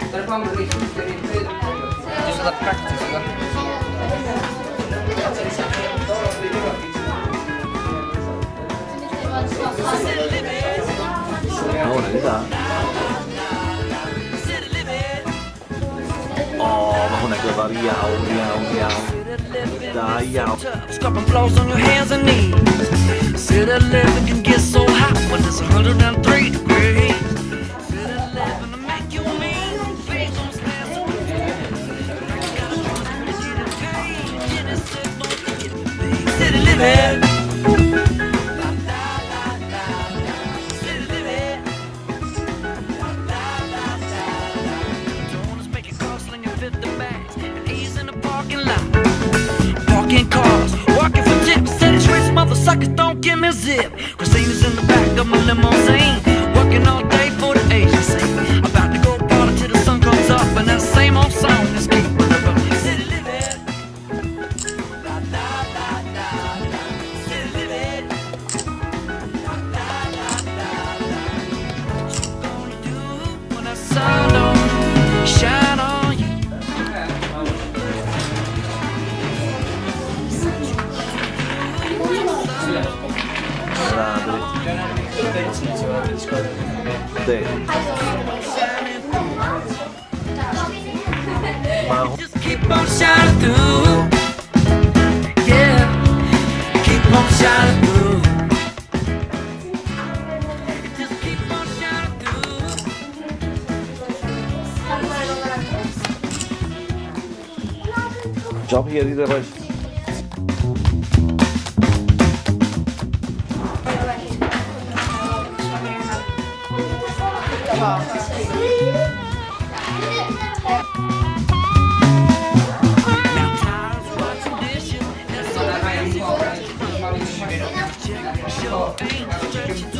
Gdzie się da praktycznie, no? Ora è da. Oh, ma non è che va riau. Dai, iau. Scrubbing floors on your hands and knees. City living can get so hot when it's 103 degrees. City living to make you mean. Please don't stand so city living. Walking cars, walking for tips. Said it's rich motherfuckers don't give me a zip. Christina's in the back of my limousine, working all day for the agency. About to go party till the sun comes up, and that same old song is keep running. City living, la la la la. City living, la la la la. What you gonna do when that sun don't shine on you? Sì. Ma Just keep on shining through. Yeah, keep on shining through. Just keep on shining through. job hier iedereen. Now times washing dishes. That's all I am. Show ain't stretching.